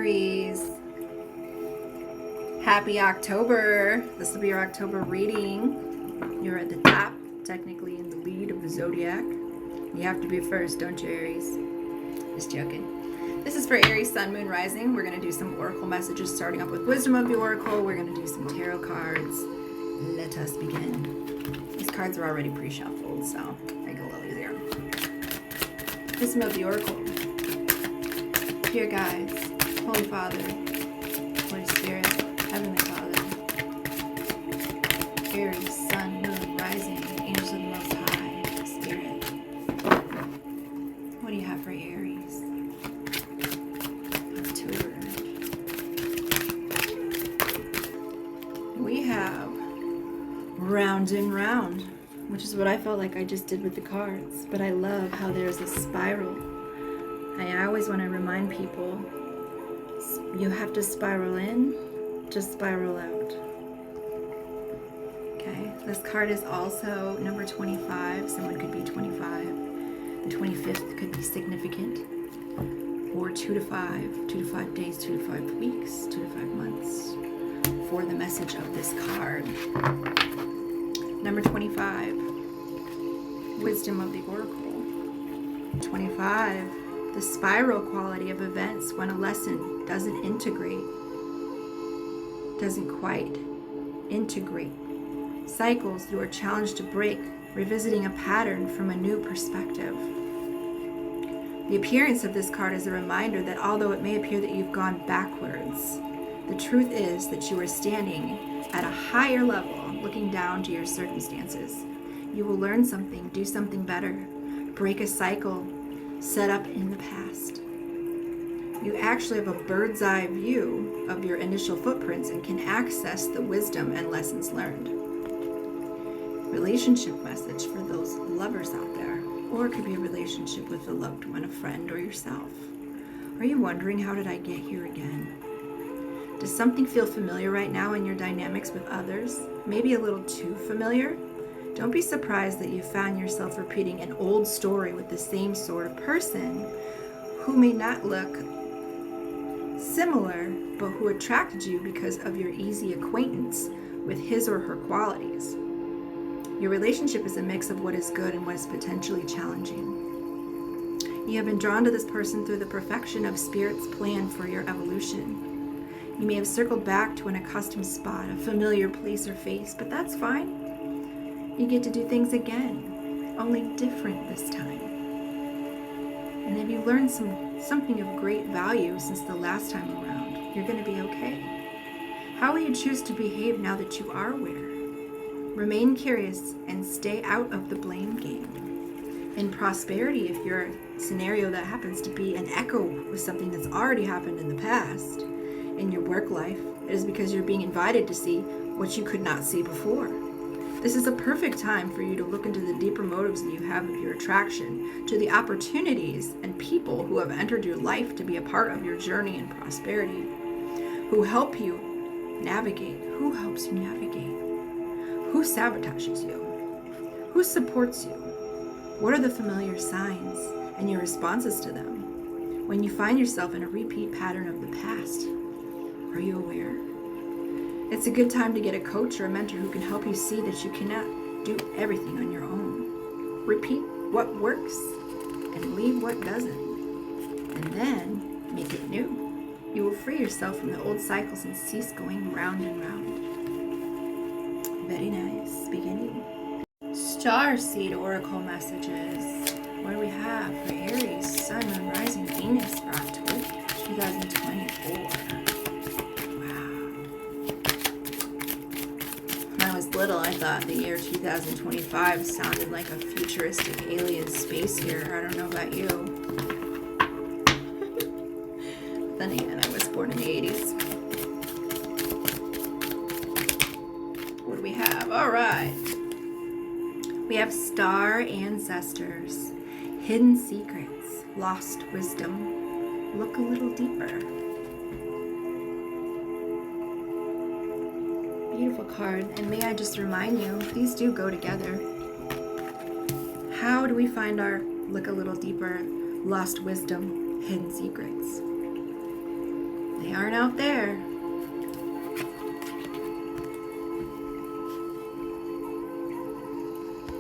Aries. Happy October. This will be your October reading. You're at the top, technically in the lead of the zodiac. You have to be first, don't you, Aries? Just joking. This is for Aries, Sun, Moon, Rising. We're going to do some oracle messages, starting up with Wisdom of the Oracle. We're going to do some tarot cards. Let us begin. These cards are already pre-shuffled, so make it a little easier. Wisdom of the Oracle. Dear guides, Holy Father, Holy Spirit, Heavenly Father, Aries, Sun, Moon, Rising, Angels of the Most High, Spirit. What do you have for Aries? October. We have Round and Round, which is what I felt like I just did with the cards, but I love how there's a spiral. I always want to remind people, you have to spiral in to spiral out. Okay, this card is also number 25. Someone could be 25. The 25th could be significant. Or 2 to 5. 2 to 5 days, 2 to 5 weeks, 2 to 5 months for the message of this card. Number 25. Wisdom of the Oracle. 25. The spiral quality of events when a lesson doesn't quite integrate. Cycles you are challenged to break, revisiting a pattern from a new perspective. The appearance of this card is a reminder that although it may appear that you've gone backwards, the truth is that you are standing at a higher level, looking down to your circumstances. You will learn something, do something better, break a cycle set up in the past. You actually have a bird's eye view of your initial footprints and can access the wisdom and lessons learned. Relationship message for those lovers out there, or it could be a relationship with a loved one, a friend, or yourself. Are you wondering, how did I get here again? Does something feel familiar right now in your dynamics with others? Maybe a little too familiar? Don't be surprised that you found yourself repeating an old story with the same sort of person who may not look similar, but who attracted you because of your easy acquaintance with his or her qualities. Your relationship is a mix of what is good and what is potentially challenging. You have been drawn to this person through the perfection of Spirit's plan for your evolution. You may have circled back to an accustomed spot, a familiar place or face, but that's fine. You get to do things again, only different this time. And if you learned something of great value since the last time around, you're going to be okay. How will you choose to behave now that you are aware? Remain curious and stay out of the blame game. In prosperity, if your scenario that happens to be an echo with something that's already happened in the past, in your work life, it is because you're being invited to see what you could not see before. This is a perfect time for you to look into the deeper motives that you have of your attraction to the opportunities and people who have entered your life to be a part of your journey in prosperity, who help you navigate. Who helps you navigate? Who sabotages you? Who supports you? What are the familiar signs and your responses to them? When you find yourself in a repeat pattern of the past, are you aware? It's a good time to get a coach or a mentor who can help you see that you cannot do everything on your own. Repeat what works and leave what doesn't. And then make it new. You will free yourself from the old cycles and cease going round and round. Very nice. Beginning. Starseed Oracle messages. What do we have for Aries, Sun, Moon, Rising, Venus for October 2024? Little, I thought the year 2025 sounded like a futuristic alien space here. I don't know about you. Then again, I was born in the 80s. What do we have? All right. We have star ancestors, hidden secrets, lost wisdom. Look a little deeper. Beautiful card, and may I just remind you, these do go together. How do we find our look a little deeper, lost wisdom, hidden secrets? They aren't out there.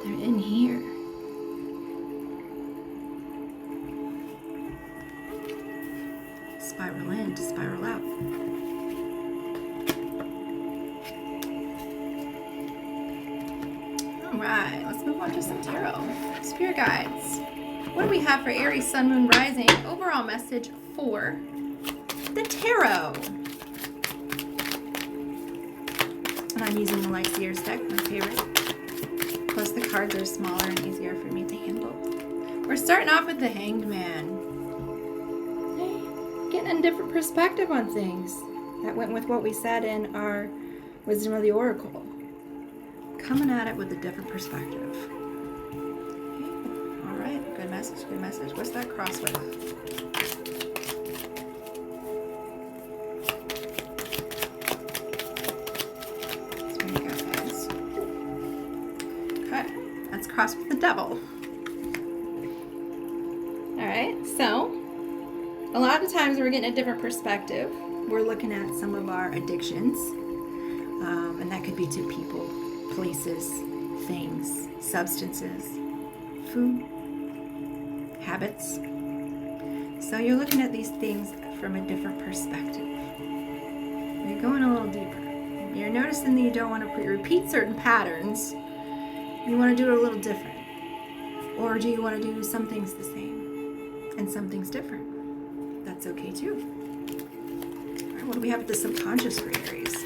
They're in here. Spiral in to spiral out. All right, let's move on to some tarot. Spirit guides. What do we have for Aries, Sun, Moon, Rising? Overall message for the tarot. And I'm using the Light Seers deck, my favorite. Plus the cards are smaller and easier for me to handle. We're starting off with the Hanged Man. Getting a different perspective on things. That went with what we said in our Wisdom of the Oracle. Coming at it with a different perspective. Okay. All right, good message, good message. What's that cross with? That's what you got, guys. Okay, that's crossed with the Devil. All right, so a lot of times we're getting a different perspective. We're looking at some of our addictions, and that could be to people, places, things, substances, food, habits. So you're looking at these things from a different perspective. You're going a little deeper. You're noticing that you don't want to repeat certain patterns. You want to do it a little different. Or do you want to do some things the same and some things different? That's okay too. All right, what do we have with the subconscious for Aries?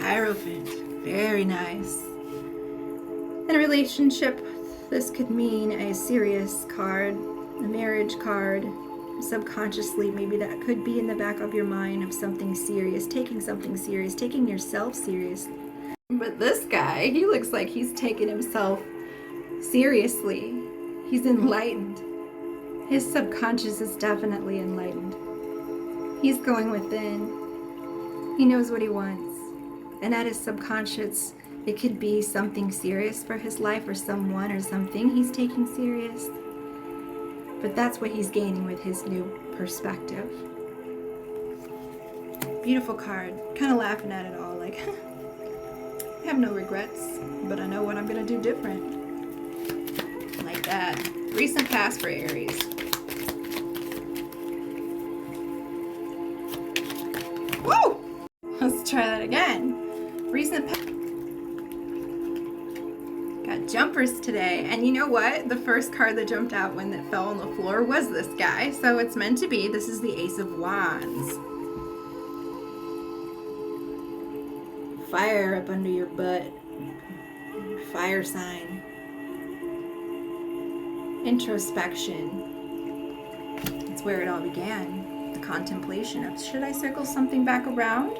Hierophant. Very nice. In a relationship, this could mean a serious card, a marriage card. Subconsciously, maybe that could be in the back of your mind of something serious, taking yourself seriously. But this guy, he looks like he's taking himself seriously. He's enlightened. His subconscious is definitely enlightened. He's going within. He knows what he wants. And at his subconscious, it could be something serious for his life or someone or something he's taking serious. But that's what he's gaining with his new perspective. Beautiful card. Kind of laughing at it all like, I have no regrets, but I know what I'm going to do different. Like that. Recent past for Aries. Whoa! Let's try that again. Recent past. Got jumpers today. And you know what? The first card that jumped out when it fell on the floor was this guy. So it's meant to be. This is the Ace of Wands. Fire up under your butt. Fire sign. Introspection. It's where it all began. The contemplation of, should I circle something back around?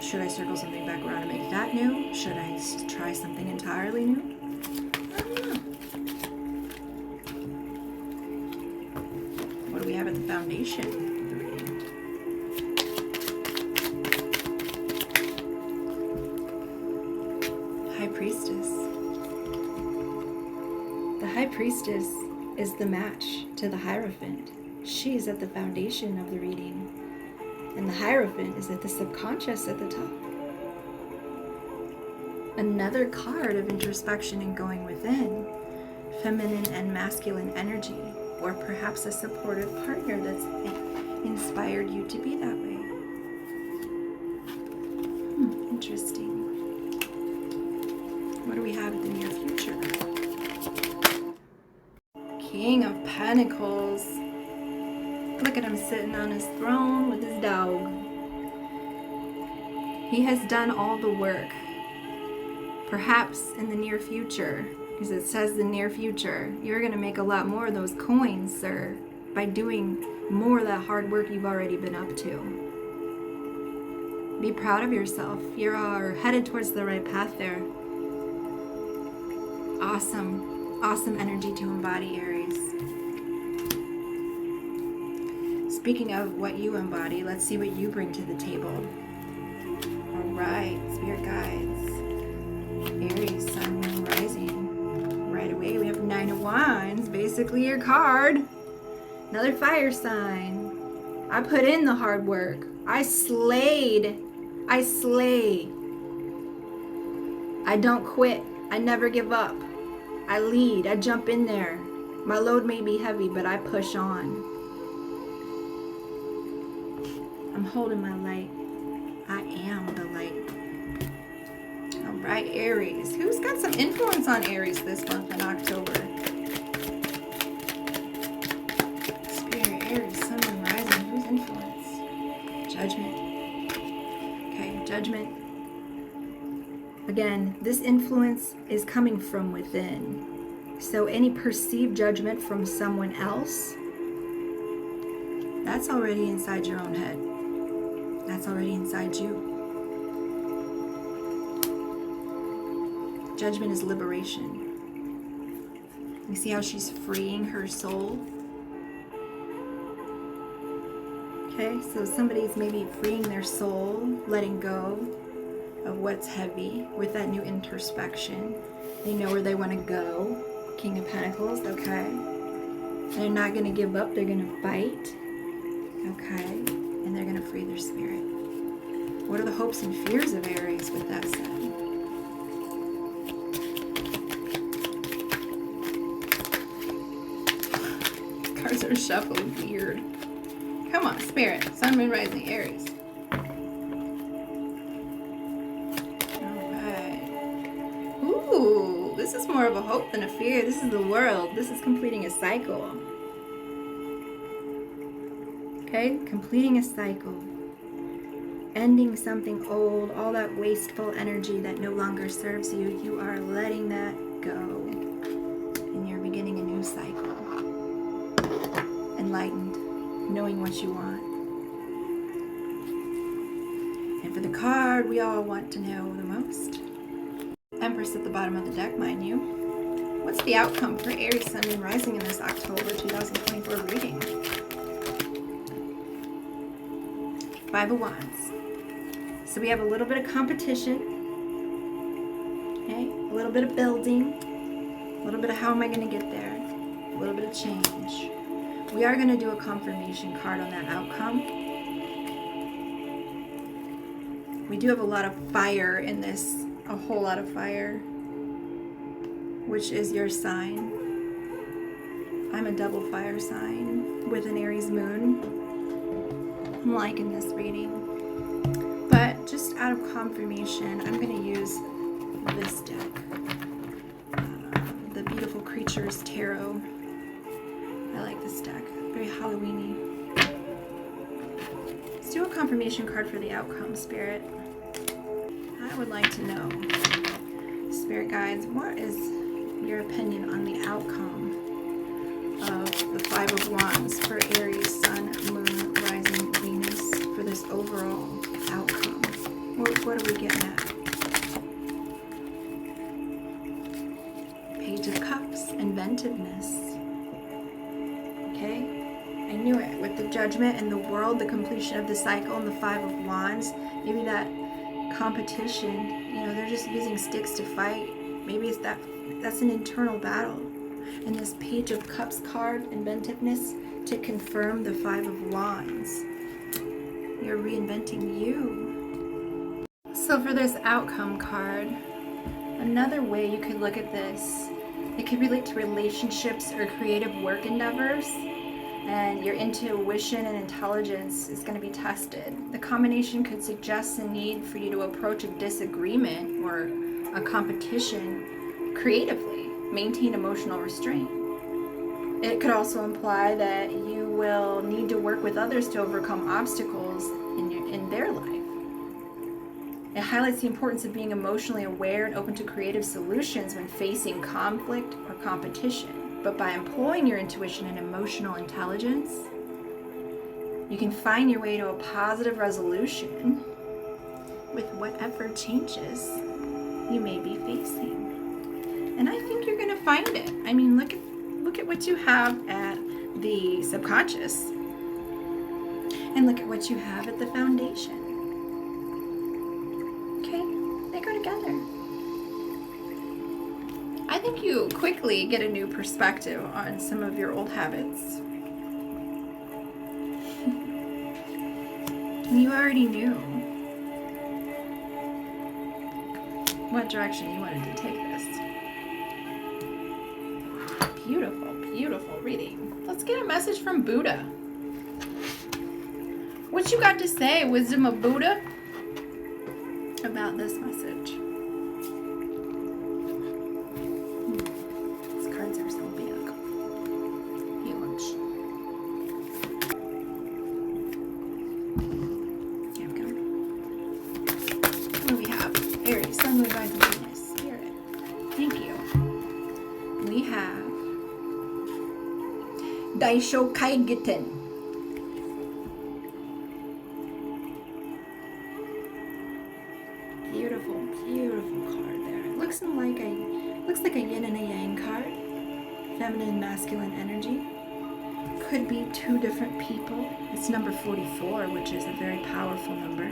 Should I circle something back around and make that new? Should I try something entirely new? I don't know. What do we have at the foundation of the reading? High Priestess. The High Priestess is the match to the Hierophant. She is at the foundation of the reading. And the Hierophant is at the subconscious at the top. Another card of introspection and going within. Feminine and masculine energy. Or perhaps a supportive partner that's inspired you to be that way. Interesting. What do we have in the near future? King of Pentacles. Look at him sitting on his throne with his dog. He has done all the work. Perhaps in the near future, because it says the near future, you're going to make a lot more of those coins, sir, by doing more of that hard work you've already been up to. Be proud of yourself. You're headed towards the right path there. Awesome, awesome energy to embody, Aries. Speaking of what you embody, let's see what you bring to the table. All right, Spirit guides. Aries, Sun, Moon, Rising. Right away, we have Nine of Wands, basically your card. Another fire sign. I put in the hard work. I slayed. I slay. I don't quit. I never give up. I lead. I jump in there. My load may be heavy, but I push on. I'm holding my light. I am the light. All right, Aries. Who's got some influence on Aries this month in October? Spirit, Aries, Sun, and Rising. Who's influence? Judgment. Okay, Judgment. Again, this influence is coming from within. So any perceived judgment from someone else, that's already inside your own head. That's already inside you. Judgment is liberation. You see how she's freeing her soul? Okay, so somebody's maybe freeing their soul, letting go of what's heavy with that new introspection. They know where they want to go. King of Pentacles, okay. They're not going to give up. They're going to fight, okay. And they're going to free their spirit. What are the hopes and fears of Aries with that said? Cards are shuffling weird. Come on, Spirit. Sun, Moon, Rising, Aries. Alright. Ooh, this is more of a hope than a fear. This is the world. This is completing a cycle. Okay? Completing a cycle. Ending something old, all that wasteful energy that no longer serves you. You are letting that go. And you're beginning a new cycle. Enlightened. Knowing what you want. And for the card we all want to know the most. Empress at the bottom of the deck, mind you. What's the outcome for Aries, Sun, and Rising in this October 2024 reading? Five of Wands. So we have a little bit of competition. Okay? A little bit of building. A little bit of how am I going to get there. A little bit of change. We are going to do a confirmation card on that outcome. We do have a lot of fire in this, a whole lot of fire, which is your sign. I'm a double fire sign with an Aries moon. I'm liking this reading. But just out of confirmation, I'm going to use this deck, the Beautiful Creatures Tarot. I like this deck. Very Halloween-y. Let's do a confirmation card for the outcome, Spirit. I would like to know, Spirit guides, what is your opinion on the outcome of the Five of Wands for Aries, Sun, Moon, Rising, Venus, for this overall outcome? What are we getting at? Page of Cups, inventiveness. Okay, I knew it. With the Judgment and the world, the completion of the cycle, and the Five of Wands, maybe that competition, you know, they're just using sticks to fight. Maybe it's that's an internal battle. And this Page of Cups card, inventiveness, to confirm the Five of Wands. You're reinventing you. So for this outcome card, another way you could look at this, it could relate to relationships or creative work endeavors, and your intuition and intelligence is going to be tested. The combination could suggest a need for you to approach a disagreement or a competition creatively, maintain emotional restraint. It could also imply that you will need to work with others to overcome obstacles in their life. It highlights the importance of being emotionally aware and open to creative solutions when facing conflict or competition. But by employing your intuition and emotional intelligence, you can find your way to a positive resolution with whatever changes you may be facing. And I think you're going to find it. I mean, look at what you have at the subconscious, and look at what you have at the foundation. They go together. I think you quickly get a new perspective on some of your old habits. You already knew what direction you wanted to take this. Beautiful, beautiful reading. Let's get a message from Buddha. What you got to say, wisdom of Buddha, about this message? These cards are so big. Huge. Here we go. What do we have? Aries, Sun, Moon, Rising, Venus, Spirit. Thank you. We have Daisho Kaigiten. Beautiful, beautiful card there. Looks like a yin and a yang card. Feminine and masculine energy. Could be two different people. It's number 44, which is a very powerful number.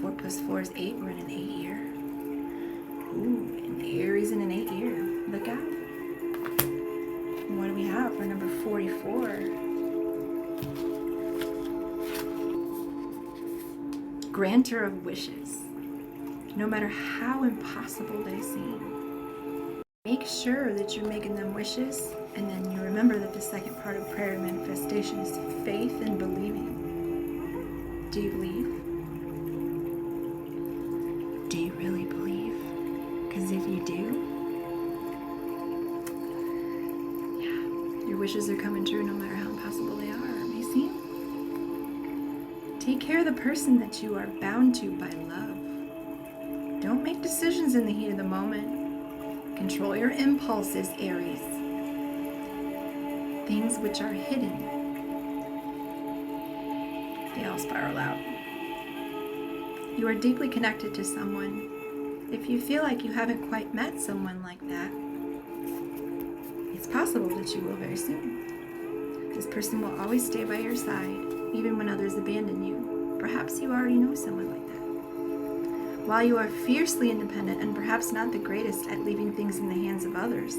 4 plus 4 is 8. We're in an 8 year. Ooh, an Aries in an 8 year. Look out. What do we have for number 44? Granter of wishes. No matter how impossible they seem. Make sure that you're making them wishes, and then you remember that the second part of prayer and manifestation is faith and believing. Do you believe? Do you really believe? Because if you do, yeah, your wishes are coming true no matter how impossible they are. May seem. Take care of the person that you are bound to by love. Don't make decisions in the heat of the moment. Control your impulses, Aries. Things which are hidden, they all spiral out. You are deeply connected to someone. If you feel like you haven't quite met someone like that, it's possible that you will very soon. This person will always stay by your side, even when others abandon you. Perhaps you already know someone like that. While you are fiercely independent and perhaps not the greatest at leaving things in the hands of others,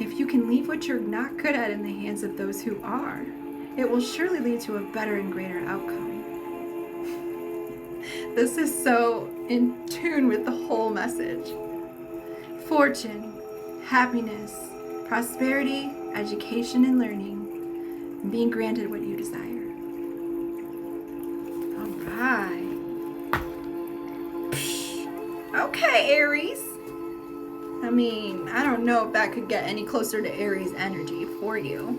if you can leave what you're not good at in the hands of those who are, it will surely lead to a better and greater outcome. This is so in tune with the whole message. Fortune, happiness, prosperity, education and learning, and being granted what you desire. All right. Okay, Aries. I mean, I don't know if that could get any closer to Aries energy for you.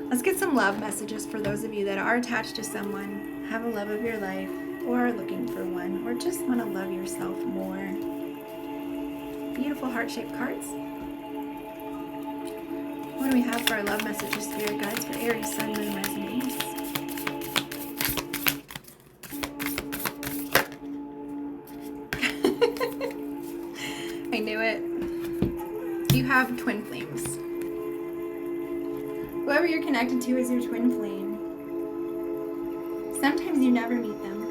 Let's get some love messages for those of you that are attached to someone, have a love of your life, or are looking for one, or just want to love yourself more. Beautiful heart-shaped cards. What do we have for our love messages, spirit guides, for Aries, Sun, Moon, Rising, Venus? I knew it. You have twin flames. Whoever you're connected to is your twin flame. Sometimes you never meet them.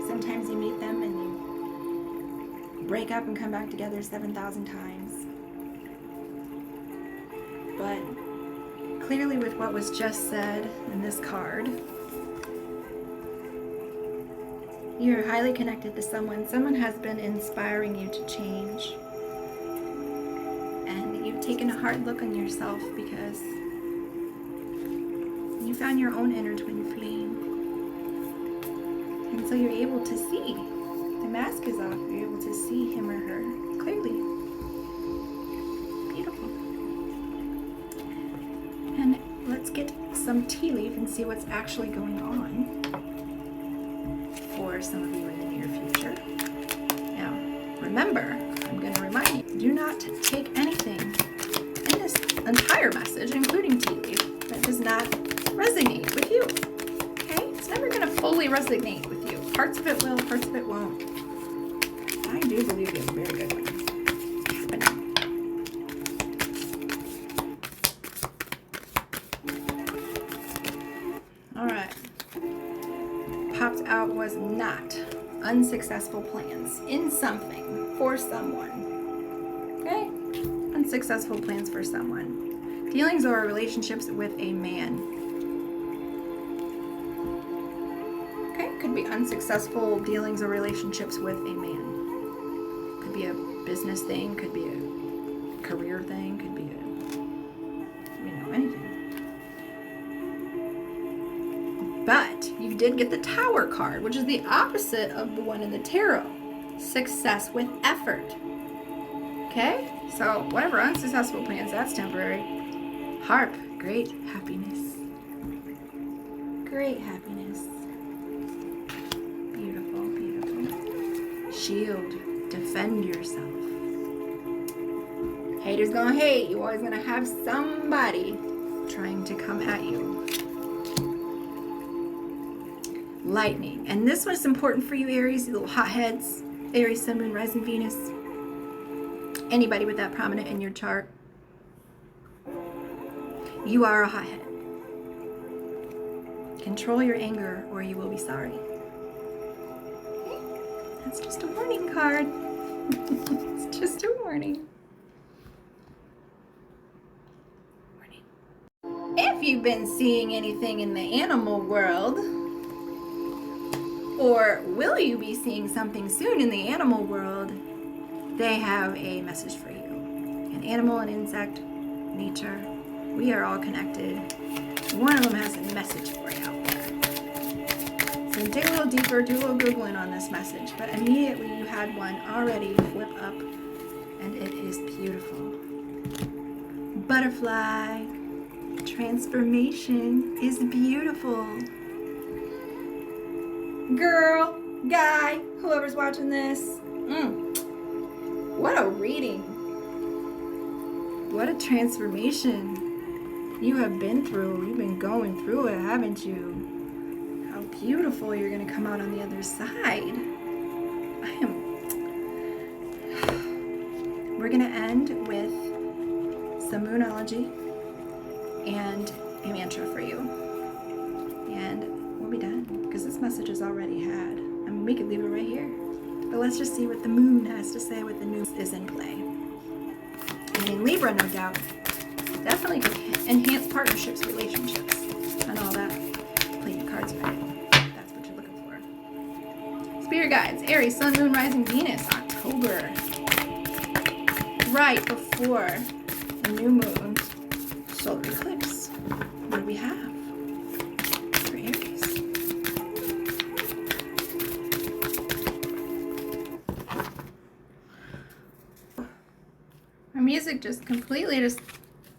Sometimes you meet them and you break up and come back together 7,000 times. But clearly with what was just said in this card, you're highly connected to someone. Someone has been inspiring you to change. And you've taken a hard look on yourself because you found your own inner twin flame. And so you're able to see. The mask is off. You're able to see him or her clearly. Beautiful. And let's get some tea leaf and see what's actually going on for some of you in the near future. Now, remember, I'm going to remind you, do not take anything in this entire message, including tea leaf, that does not resonate with you. Okay? It's never going to fully resonate with you. Parts of it will, parts of it won't. I do believe you have a very good one happening. Alright. Popped out was not unsuccessful plans in something for someone. Okay? Unsuccessful plans for someone. Feelings or relationships with a man. could be unsuccessful dealings or relationships with a man. Could be a business thing, could be a career thing, could be anything. But you did get the Tower card, which is the opposite of the one in the tarot. Success with effort. Okay? So whatever unsuccessful plans, that's temporary. Harp, great happiness. Great happiness. Beautiful, beautiful. Shield, defend yourself. Haters gonna hate. You're always gonna have somebody trying to come at you. Lightning. And this one's important for you, Aries, you little hotheads. Aries, Sun, Moon, Rising, Venus. Anybody with that prominent in your chart. You are a hothead. Control your anger or you will be sorry. That's just a warning card. It's just a warning. If you've been seeing anything in the animal world, or will you be seeing something soon in the animal world, they have a message for you. An animal, an insect, nature, we are all connected. One of them has a message for you out there. So dig a little deeper, do a little Googling on this message, but immediately you had one already flip up, and it is beautiful. Butterfly. Transformation is beautiful. Girl, guy, whoever's watching this, what a reading. What a transformation you have been through. You've been going through it, haven't you? How beautiful you're going to come out on the other side. We're going to end with some moonology and a mantra for you, and we'll be done because this message is already had. I mean, we could leave it right here, but let's just see what the moon has to say, what the new is in play. And in Libra, no doubt, definitely could enhance partnerships, relationships, and all that. Play your cards right. That's what you're looking for. Spirit guides, Aries, Sun, Moon, Rising, Venus, October, right before the new moon solar eclipse. What do we have for Aries? My music just completely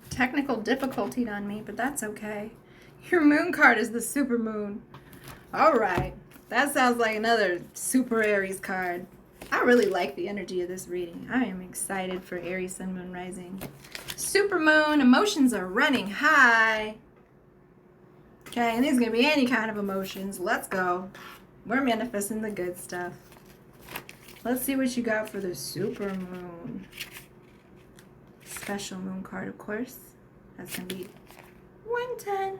technical difficulty on me, but that's okay. Your moon card is the super moon. All right, that sounds like another super Aries card. I really like the energy of this reading. I am excited for Aries, Sun, Moon, Rising. Super moon, emotions are running high. Okay, and these are going to be any kind of emotions. Let's go. We're manifesting the good stuff. Let's see what you got for the super moon. Special moon card, of course. That's going to be 110.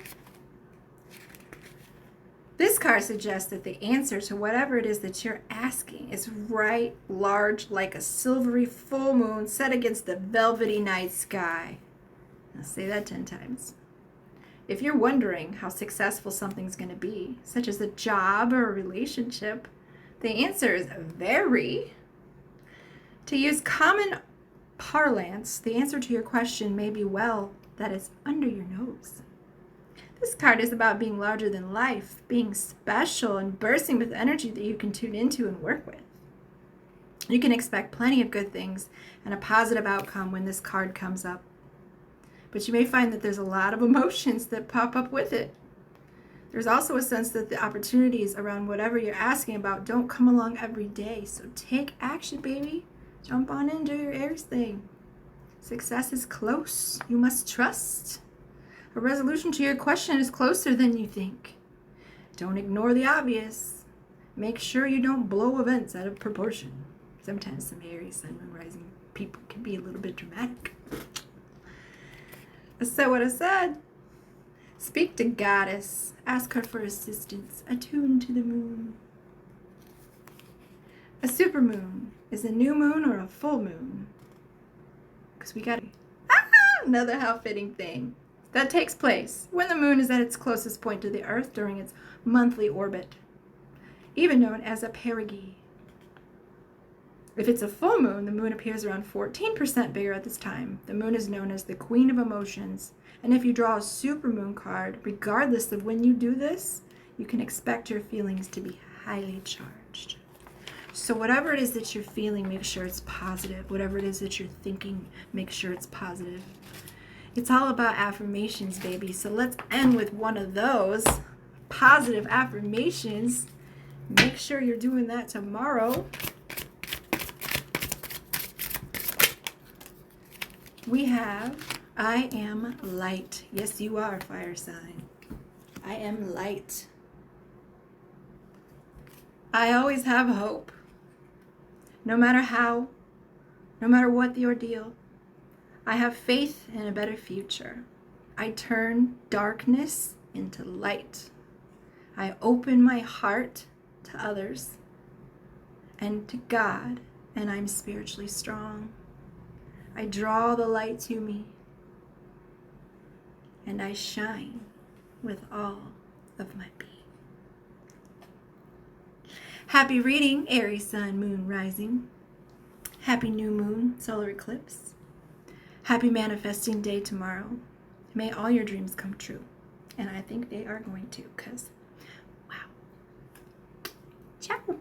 This card suggests that the answer to whatever it is that you're asking is right large like a silvery full moon set against the velvety night sky. I'll say that 10 times. If you're wondering how successful something's going to be, such as a job or a relationship, the answer is very. To use common parlance, the answer to your question may be well that it's under your nose. This card is about being larger than life, being special and bursting with energy that you can tune into and work with. You can expect plenty of good things and a positive outcome when this card comes up. But you may find that there's a lot of emotions that pop up with it. There's also a sense that the opportunities around whatever you're asking about don't come along every day. So take action, baby. Jump on in, do your Aries thing. Success is close. You must trust. A resolution to your question is closer than you think. Don't ignore the obvious. Make sure you don't blow events out of proportion. Sometimes some Aries, Sun, Moon, Rising people can be a little bit dramatic. I said what I said. Speak to Goddess. Ask her for assistance. Attune to the moon. A supermoon is a new moon or a full moon. Because we got another how fitting thing. That takes place when the moon is at its closest point to the Earth during its monthly orbit. even known as a perigee. If it's a full moon, the moon appears around 14% bigger at this time. The moon is known as the queen of emotions. And if you draw a supermoon card, regardless of when you do this, you can expect your feelings to be highly charged. So whatever it is that you're feeling, make sure it's positive. Whatever it is that you're thinking, make sure it's positive. It's all about affirmations, baby. So let's end with one of those positive affirmations. Make sure you're doing that tomorrow. We have, I am light. Yes, you are, fire sign. I am light. I always have hope. No matter how, no matter what the ordeal, I have faith in a better future. I turn darkness into light. I open my heart to others and to God, and I'm spiritually strong. I draw the light to me, and I shine with all of my being. Happy reading, Aries Sun, Moon, Rising. Happy new moon, solar eclipse. Happy manifesting day tomorrow. May all your dreams come true. And I think they are going to, because, wow. Ciao.